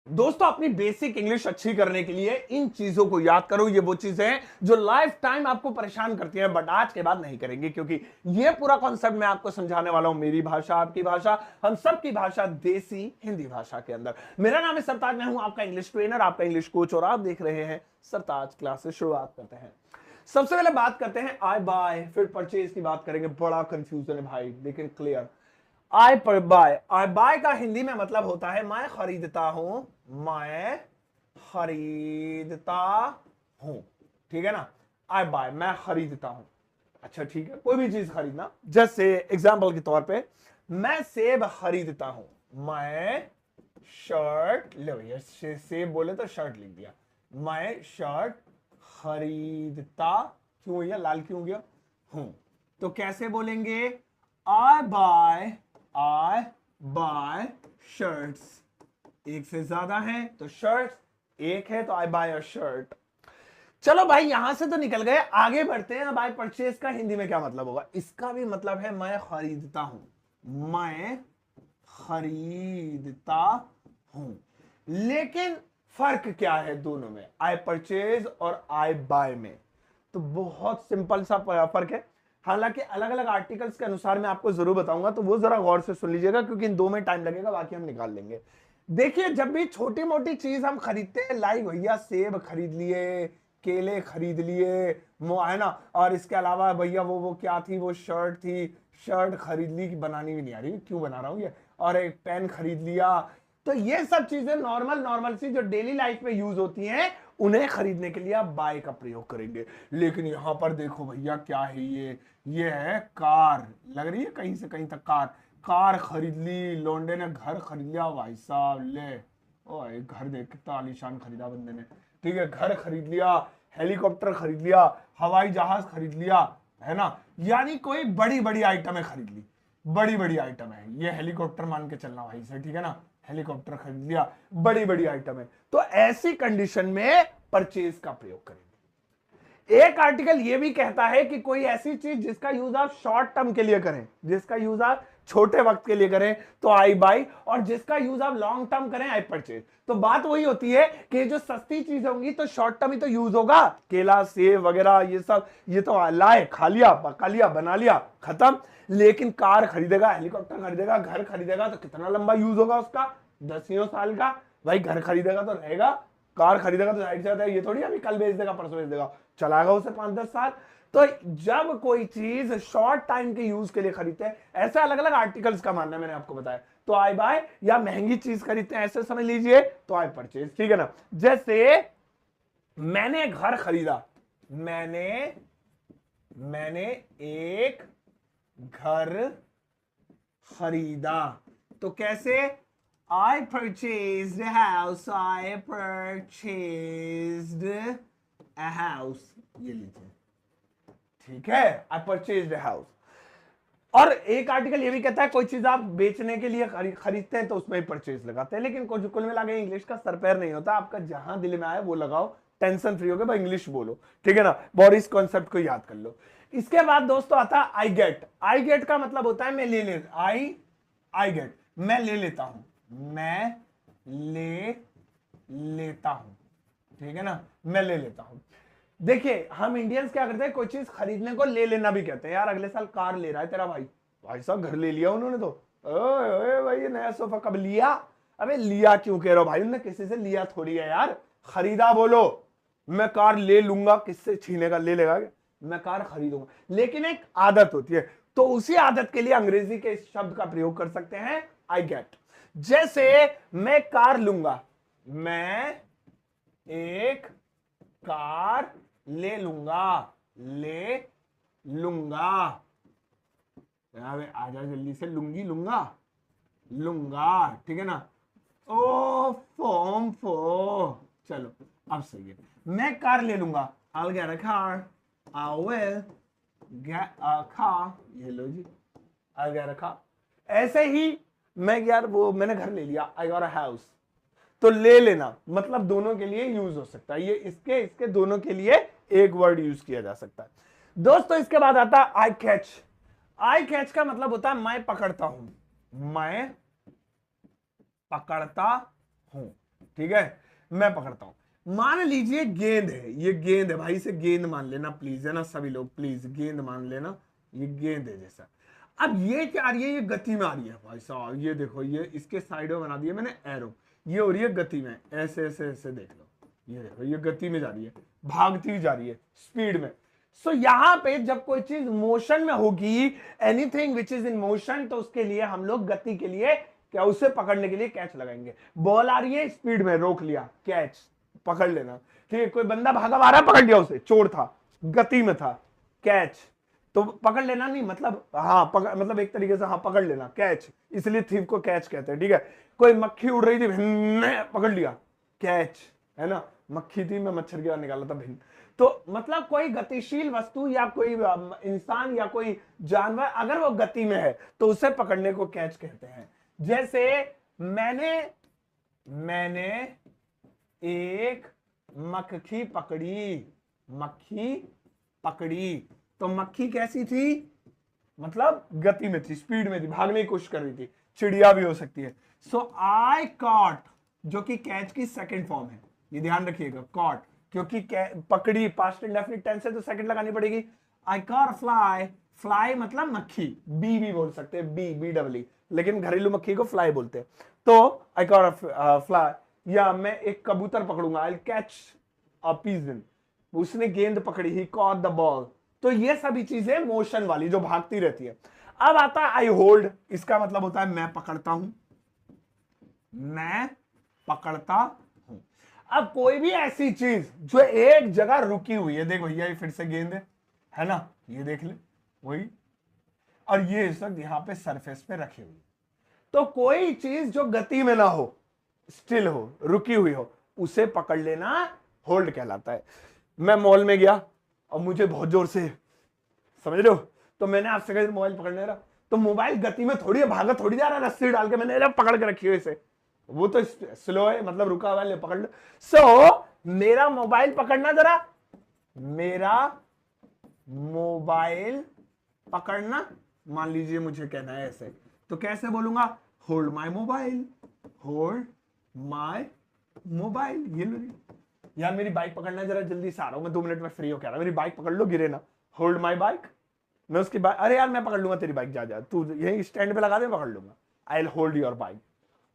दोस्तों अपनी basic English अच्छी करने के लिए इन चीजों को याद करो। ये वो चीजें हैं जो लाइफ टाइम आपको परेशान करती हैं, बट आज के बाद नहीं करेंगे, क्योंकि ये पूरा कॉन्सेप्ट मैं आपको समझाने वाला हूं। मेरी भाषा, आपकी भाषा, हम सबकी भाषा, देसी हिंदी भाषा के अंदर। मेरा नाम है सरताज, मैं हूं आपका इंग्लिश ट्रेनर, आपका इंग्लिश कोच, और आप देख रहे हैं सरताज क्लासेस। शुरुआत करते हैं। सबसे पहले बात करते हैं आई बाय, फिर परचेज की बात करेंगे। बड़ा कंफ्यूजन है भाई, लेकिन क्लियर। आई पर बाय, आई बाय का हिंदी में मतलब होता है मैं खरीदता हूं, मैं खरीदता हूं। ठीक है ना, आई बाय मैं खरीदता हूं। अच्छा ठीक है, कोई भी चीज खरीदना। जैसे एग्जाम्पल के तौर पे मैं सेब खरीदता हूं, मैं शर्ट, लो ये सेब बोले तो शर्ट लिख दिया। मैं शर्ट खरीदता, क्यों हो गया लाल, क्यों हो गया, हूं। तो कैसे बोलेंगे? आई बाय शर्ट्स। एक से ज्यादा है तो शर्ट्स, एक है तो आई बाय अ शर्ट। चलो भाई यहां से तो निकल गए, आगे बढ़ते हैं। अब आई परचेज का हिंदी में क्या मतलब होगा? इसका भी मतलब है मैं खरीदता हूं, मैं खरीदता हूं। लेकिन फर्क क्या है दोनों में, आई परचेज और आई बाय में? तो बहुत सिंपल सा फर्क है। हालांकि अलग अलग आर्टिकल्स के अनुसार मैं आपको जरूर बताऊंगा, तो वो जरा गौर से सुन लीजिएगा, क्योंकि इन दो में टाइम लगेगा, बाकी हम निकाल लेंगे। देखिए जब भी छोटी मोटी चीज हम खरीदते हैं, लाइक भैया सेब खरीद लिए, केले खरीद लिए, है ना, और इसके अलावा भैया वो क्या थी, वो शर्ट थी, शर्ट खरीद ली, कि बनानी भी नहीं आ रही, क्यों बना रहा हूं ये, और एक पेन खरीद लिया। तो ये सब चीजें नॉर्मल नॉर्मल सी जो डेली लाइफ में यूज होती हैं, उन्हें खरीदने के लिए आप बाय का प्रयोग करेंगे। लेकिन यहां पर देखो भैया क्या है, ये है कार, लग रही है कहीं से कहीं तक कार। कार खरीद ली, लोंडे ने घर खरीद लिया, भाई साहब ले, ओ घर देख कितना आलीशान खरीदा बंदे ने। ठीक है, घर खरीद लिया, हेलीकॉप्टर खरीद लिया, हवाई जहाज खरीद लिया, है ना, यानी कोई बड़ी बड़ी आइटमें खरीद ली, बड़ी बड़ी आइटम है। ये हेलीकॉप्टर मान के चलना भाई से, ठीक है ना, हेलीकॉप्टर खरीद लिया, बड़ी बड़ी आइटम है। तो ऐसी कंडीशन में परचेज का प्रयोग करेंगे। एक आर्टिकल यह भी कहता है कि कोई ऐसी चीज जिसका यूज आप शॉर्ट टर्म के लिए करें, जिसका यूज आप छोटे वक्त के लिए करें, तो आई बाई, और जिसका यूज आप लॉन्ग टर्म करें, आई परचेज। तो बात वही होती है कि जो सस्ती चीज होंगी तो शॉर्ट टर्म ही तो यूज होगा, केला सेब वगैरह ये सब, ये तो लाए, खा लिया, पका लिया, बना लिया, खत्म। लेकिन कार खरीदेगा, हेलीकॉप्टर खरीदेगा, घर खरीदेगा, तो कितना लंबा यूज होगा उसका, 10 साल का। भाई घर खरीदेगा तो रहेगा, कार खरीदेगा तो जाहिर सी बात है ये थोड़ी अभी कल बेच देगा, परसों बेच देगा, चलाएगा उसे 5-10 साल। तो जब कोई चीज शॉर्ट टाइम के यूज के लिए खरीदते हैं, ऐसे अलग अलग आर्टिकल्स का मानना है, मैंने आपको बताया, तो आई बाय, या महंगी चीज खरीदते हैं ऐसे समझ लीजिए, तो आई परचेज। ठीक है ना, जैसे मैंने घर खरीदा, मैंने एक घर खरीदा, तो कैसे? I purchased a house, I purchased a house, ये लीजिए, ठीक है, I purchased a house। और एक आर्टिकल ये भी कहता है कोई चीज आप बेचने के लिए खरीदते हैं तो उसमें परचेज लगाते हैं। लेकिन कुल मिला के इंग्लिश का सर पैर नहीं होता, आपका जहां दिल में आए वो लगाओ, टेंशन फ्री हो गए, भाई इंग्लिश बोलो, ठीक है ना, और इस कॉन्सेप्ट को याद कर लो। इसके बाद दोस्तों आता है आई गेट। आई गेट का मतलब होता है मैं ले ले, आई गेट, मैं ले लेता हूं, मैं ले लेता हूं, ठीक है ना, मैं ले लेता हूं। देखिए हम इंडियंस क्या करते हैं, कोई चीज खरीदने को ले लेना भी कहते हैं। यार अगले साल कार ले रहा है तेरा भाई, भाई साहब घर ले लिया उन्होंने तो, ओए ओए भाई ये नया सोफा कब लिया? अबे लिया क्यों कह रहे हो भाई, उन्होंने किसी से लिया थोड़ी है यार, खरीदा बोलो। मैं कार ले लूंगा, किससे छीनेगा, ले लेगा, मैं कार खरीदूंगा। लेकिन एक आदत होती है, तो उसी आदत के लिए अंग्रेजी के इस शब्द का प्रयोग कर सकते हैं आई गेट। जैसे मैं कार लूंगा, मैं एक कार ले लूंगा, ले लूंगा, आजा जल्दी से, लूंगी लूंगा, लूंगा, ठीक है ना, ओ फॉर्म फो, चलो अब सही है, मैं कार ले लूंगा, I'll get a car, I will get a car, ये लो जी, I'll get a car। ऐसे ही मैं यार वो मैंने घर ले लिया, I got a house। तो ले लेना मतलब दोनों के लिए यूज हो सकता है, ये इसके दोनों के लिए एक वर्ड यूज किया जा सकता है दोस्तों। इसके बाद आता है आई कैच। आई कैच का मतलब होता है मैं पकड़ता हूं, मैं पकड़ता हूं, ठीक है, मैं पकड़ता हूं। मान लीजिए गेंद है, ये गेंद है भाई, इसे गेंद मान लेना प्लीज, है ना सभी लोग, प्लीज गेंद मान लेना, ये गेंद है जैसा। अब ये क्या आ रही है, ये गति में आ रही है भाई साहब, ये देखो, ये इसके साइड में बना दिया मैंने एरो, ये हो रही है गति में, ऐसे ऐसे ऐसे देख लो, ये देखो ये गति में जा रही है, भागती हुई जा रही है स्पीड में। सो यहां पे जब कोई चीज मोशन में होगी, anything which is in motion, तो उसके लिए हम लोग गति के लिए क्या, उसे पकड़ने के लिए कैच लगाएंगे। बॉल आ रही है स्पीड में, रोक लिया, कैच, पकड़ लेना। ठीक है, कोई बंदा भागा आ रहा है, पकड़ लिया उसे, चोर था, गति में था, कैच, तो पकड़ लेना नहीं मतलब, हाँ पकड़, मतलब एक तरीके से हाँ पकड़ लेना, कैच, इसलिए थीव को कैच कहते हैं। ठीक है, कोई मक्खी उड़ रही थी, भिन्न पकड़ लिया, कैच, है ना, मक्खी थी, मैं मच्छर के बाद निकाला था भिन्न। तो मतलब कोई गतिशील वस्तु या कोई इंसान या कोई जानवर अगर वो गति में है तो उसे पकड़ने को कैच कहते हैं। जैसे मैंने एक मक्खी पकड़ी, मक्खी पकड़ी, तो मक्खी कैसी थी, मतलब गति में थी, स्पीड में थी, भागने की कोशिश कर रही थी, चिड़िया भी हो सकती है। सो आई कॉट, जो कि कैच की सेकंड फॉर्म है, ये ध्यान रखिएगा, कॉट, क्योंकि पकड़ी पास्ट इंडेफिनिट टेंस है तो सेकंड लगानी पड़ेगी। आई कॉट फ्लाई, फ्लाई मतलब मक्खी, बी भी बोल सकते हैं, बी बी डब्ल्यू, लेकिन घरेलू मक्खी को फ्लाई बोलते हैं। तो आई कॉट फ्लाई, या मैं एक कबूतर पकड़ूंगा, आई कैच अ पिजन, उसने गेंद पकड़ी, ही कॉट द बॉल। तो ये सभी चीजें मोशन वाली जो भागती रहती है। अब आता है आई होल्ड, इसका मतलब होता है मैं पकड़ता हूं, मैं पकड़ता हूं। अब कोई भी ऐसी चीज जो एक जगह रुकी हुई है, देखो भैया ये फिर से गेंद है ना, ये देख ले वही, और ये इस वक्त यहां पे सरफेस पे रखी हुई, तो कोई चीज जो गति में ना हो, स्टिल हो, रुकी हुई हो, उसे पकड़ लेना होल्ड कहलाता है। मैं मॉल में गया और मुझे बहुत जोर से, समझ रहे हो, तो मैंने आपसे कहा मोबाइल पकड़ने रहा, तो मोबाइल गति में थोड़ी भागा थोड़ी जा रहा, रस्सी डाल के मैंने पकड़ के रखी हुई इसे, वो तो स्लो है, मतलब रुका हुआ है, पकड़ लो। सो मेरा मोबाइल पकड़ना जरा, मेरा मोबाइल पकड़ना, मान लीजिए मुझे कहना है ऐसे, तो कैसे बोलूंगा, hold my mobile, hold my mobile. ये लो यार मेरी बाइक पकड़ना जरा, जल्दी से आ रहा हूं मैं, 2 मिनट में फ्री हो, कह रहा मेरी बाइक पकड़ लो, गिरे ना, होल्ड माई बाइक, मैं उसकी बाइक, अरे यार मैं पकड़ लूंगा तेरी बाइक, जा जा तू यही स्टैंड पे लगा दे, पकड़ लूंगा, I will hold your bike,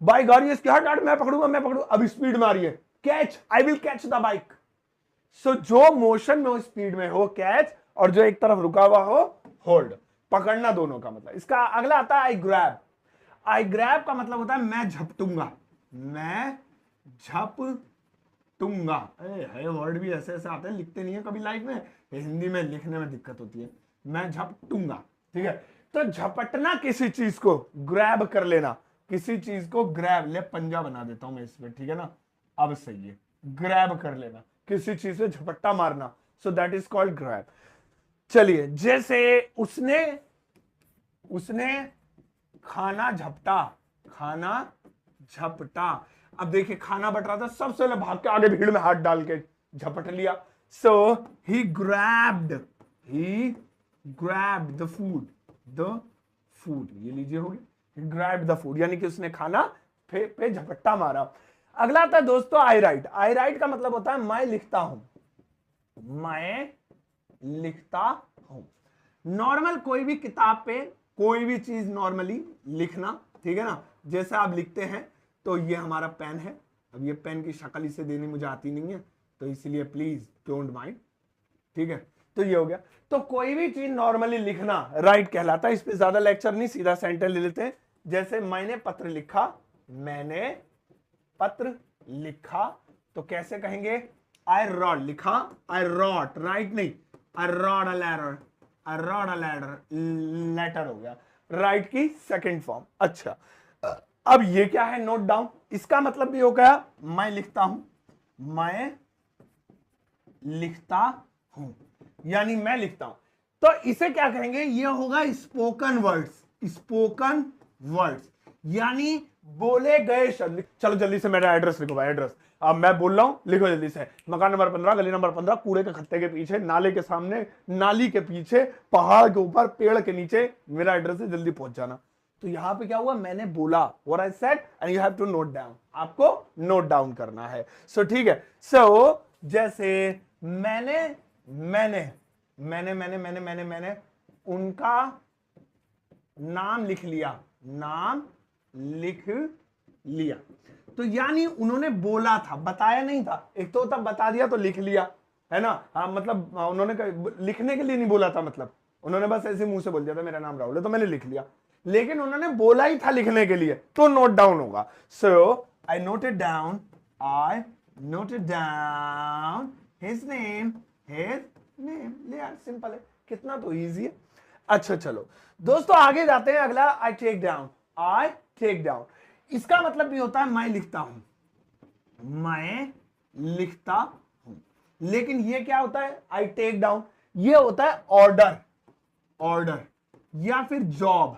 bike आ रही है इसकी, हट हट, मैं पकड़ूंगा, अभी स्पीड में आ रही है, catch, I will catch the bike. So जो मोशन में हो, स्पीड में हो, कैच, और जो एक तरफ रुका हुआ हो, होल्ड, पकड़ना दोनों का मतलब। इसका अगला आता है आई ग्रैब। आई ग्रैब का मतलब होता है मैं झपटूंगा, मैं झपटूंगा। है वर्ड भी ऐसे ऐसे आते हैं, लिखते नहीं है कभी लाइफ में, हिंदी में लिखने में दिक्कत होती है, मैं झपटूंगा। ठीक है, तो झपटना किसी चीज को, ग्रैब कर लेना किसी चीज को, ग्रैब, ले पंजा बना देता हूं मैं इसमें, ठीक है ना, अब सही है, ग्रैब कर लेना किसी चीज से, झपट्टा मारना, so that is called grab. चलिए, जैसे उसने खाना झपटा, खाना झपटा। अब देखिए खाना बट रहा था, सबसे पहले भाग के आगे भीड़ में हाथ डाल के झपट लिया, सो ही ग्रैब्ड द फूड, ये लीजिए हो गया, ग्रैब्ड द फूड, यानी कि उसने खाना पे झपट्टा मारा। अगला आता है दोस्तों आई राइट। आई राइट का मतलब होता है मैं लिखता हूं, मैं लिखता हूं। नॉर्मल कोई भी किताब पे कोई भी चीज नॉर्मली लिखना, ठीक है ना, जैसे आप लिखते हैं, तो ये हमारा पेन है, अब ये पेन की शक्ल इसे देनी मुझे आती नहीं है, तो इसलिए प्लीज डोंट माइंड, ठीक है, तो ये हो गया। तो कोई भी चीज नॉर्मली लिखना राइट कहलाता है। इस पे ज्यादा लेक्चर नहीं, सीधा सेंटेंस ले लेते हैं। जैसे मैंने पत्र लिखा, मैंने पत्र लिखा, तो कैसे कहेंगे, आई रॉट लिखा, आई रॉट, राइट नहीं, I wrote a letter, I wrote a letter, letter हो गया राइट की सेकंड फॉर्म। अच्छा, अब ये क्या है, नोट डाउन, इसका मतलब भी हो गया मैं लिखता हूं, मैं लिखता हूं, यानी मैं लिखता हूं। तो इसे क्या कहेंगे, ये होगा स्पोकन वर्ड्स, स्पोकन वर्ड्स, यानी बोले गए शब्द। चलो जल्दी से मेरा एड्रेस लिखो भाई, एड्रेस अब मैं बोल रहा हूं, लिखो जल्दी से, मकान नंबर 15, गली नंबर 15, कूड़े के खत्ते के पीछे, नाले के सामने, नाली के पीछे, पहाड़ के ऊपर, पेड़ के नीचे, मेरा एड्रेस है, जल्दी पहुंच जाना। तो यहां पे क्या हुआ, मैंने बोला, what I said, and you have to note down, आपको नोट डाउन करना है। सो ठीक है, सो जैसे मैंने मैंने मैंने मैंने मैंने मैंने मैंने उनका नाम लिख लिया, नाम लिख लिया। तो यानी उन्होंने बोला था, बताया नहीं था। एक तो होता बता दिया तो लिख लिया, है ना। हाँ मतलब उन्होंने लिखने के लिए नहीं बोला था, मतलब उन्होंने बस ऐसे मुंह से बोल दिया था मेरा नाम राहुल है तो मैंने लिख लिया, लेकिन उन्होंने बोला ही था लिखने के लिए, तो नोट डाउन होगा। So I noted down, I noted down his name, his name. ले यार सिंपल है, कितना तो इजी है। अच्छा चलो दोस्तों आगे जाते हैं, अगला I take down, I take down. इसका मतलब भी होता है मैं लिखता हूं, मैं लिखता हूं, लेकिन ये क्या होता है, आई टेक डाउन, ये होता है ऑर्डर, ऑर्डर या फिर जॉब,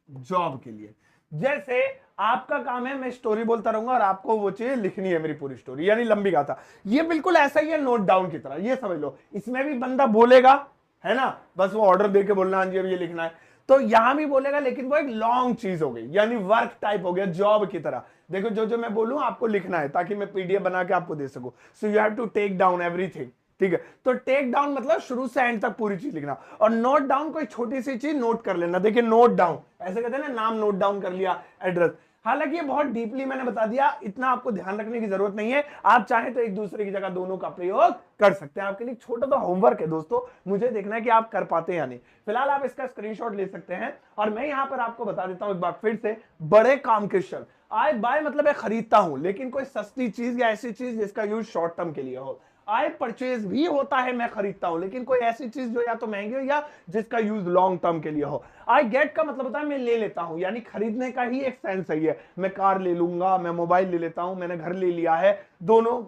जॉब के लिए। जैसे आपका काम है मैं स्टोरी बोलता रहूंगा और आपको वो चीज लिखनी है, मेरी पूरी स्टोरी, यानी लंबी गाथा। ये बिल्कुल ऐसा ही है नोट डाउन की तरह, ये समझ लो। इसमें भी बंदा बोलेगा, है ना, बस वो ऑर्डर देके बोलना हाँ जी अब ये लिखना है, तो यहां भी बोलेगा, लेकिन वो एक लॉन्ग चीज हो गई, यानी वर्क टाइप हो गया, जॉब की तरह। देखो जो जो मैं बोलूं आपको लिखना है ताकि मैं पीडीएफ बना के आपको दे सकूं। So you have to take down everything, ठीक है। तो टेक डाउन मतलब शुरू से एंड तक पूरी चीज लिखना, और नोट डाउन कोई छोटी सी चीज नोट कर लेना। देखिए नोट डाउन ऐसे कहते हैं ना, नाम नोट डाउन कर लिया, एड्रेस। हालांकि ये बहुत डीपली मैंने बता दिया, इतना आपको ध्यान रखने की जरूरत नहीं है। आप चाहें तो एक दूसरे की जगह दोनों का प्रयोग कर सकते हैं। आपके लिए छोटा तो होमवर्क है दोस्तों, मुझे देखना है कि आप कर पाते हैं या नहीं। फिलहाल आप इसका स्क्रीनशॉट ले सकते हैं, और मैं यहां पर आपको बता देता हूं एक बार फिर से, बड़े काम के शब्द। आई बाय मतलब मैं खरीदता हूं, लेकिन कोई सस्ती चीज या ऐसी चीज जिसका यूज शॉर्ट टर्म के लिए हो। आई परचेज भी होता है मैं खरीदता हूं, लेकिन कोई ऐसी चीज जो या तो महंगी हो या जिसका यूज लॉन्ग टर्म के लिए हो। आई गेट का मतलब होता है मैं ले लेता हूं, यानी खरीदने का ही एक सेंस है ये। मैं कार ले लूंगा, मैं मोबाइल ले लेता हूं, मैंने घर ले लिया है, दोनों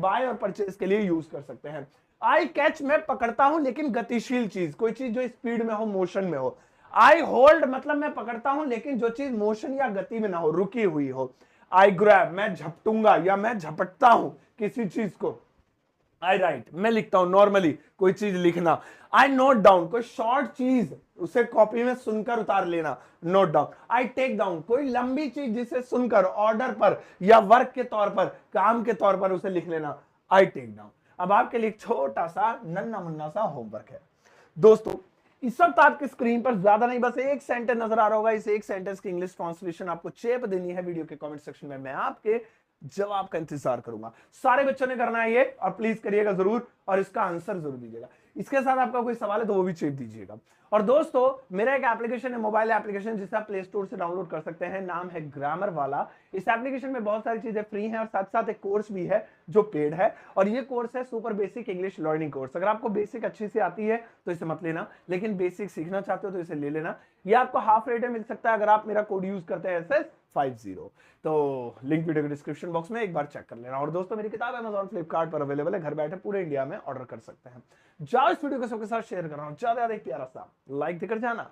बाय और परचेज के लिए यूज कर सकते हैं। आई कैच मैं पकड़ता हूं, लेकिन गतिशील चीज, कोई चीज जो स्पीड में हो, मोशन में हो। आई होल्ड मतलब मैं पकड़ता हूं, लेकिन जो चीज मोशन या गति में ना हो, रुकी हुई हो। आई ग्रैब मैं झपटूंगा या मैं झपटता हूं किसी चीज को। आई राइट मैं लिखता हूं, नॉर्मली कोई चीज लिखना। आई नोट डाउन कोई शॉर्ट चीज, उसे कॉपी में सुनकर उतार लेना, note down. I take down कोई लंबी चीज जिसे सुनकर ऑर्डर पर या वर्क के तौर पर, काम के तौर पर उसे लिख लेना, आई टेक डाउन। अब आपके लिए छोटा सा नन्ना मुन्ना सा होमवर्क है दोस्तों। इस वक्त आपकी स्क्रीन पर ज्यादा नहीं, बस एक सेंटेंस नजर आ रहा होगा। इस एक सेंटेंस की इंग्लिश ट्रांसलेशन आपको चेप देनी है वीडियो के कमेंट सेक्शन में, मैं आपके जवाब का इंतजार करूंगा। सारे बच्चों ने करना है ये, और प्लीज करिएगा जरूर, और इसका आंसर जरूर दीजिएगा। इसके साथ आपका कोई सवाल है तो वो भी चेप दीजिएगा। और दोस्तों मेरा एक एप्लीकेशन है, मोबाइल एप्लीकेशन, जिसे आप प्ले स्टोर से डाउनलोड कर सकते हैं, नाम है ग्रामर वाला। इस एप्लीकेशन में बहुत सारी चीजें फ्री हैं, और साथ साथ एक कोर्स भी है जो पेड है, और ये कोर्स है super basic English learning course. अगर आपको बेसिक अच्छी से आती है तो इसे मत लेना, लेकिन बेसिक सीखना चाहते हो तो इसे ले लेना। ये आपको हाफ रेट में मिल सकता है अगर आप मेरा कोड यूज करते हैं SS50। तो लिंक वीडियो के डिस्क्रिप्शन बॉक्स में एक बार चेक कर लेना। और दोस्तों मेरी किताब Amazon फ्लिपकार्ट पर अवेलेबल है, घर बैठे पूरे इंडिया में ऑर्डर कर सकते हैं। जाओ इस वीडियो को सबके साथ शेयर कर रहा हूं, ज्यादा एक प्यारा सा लाइक देकर जाना।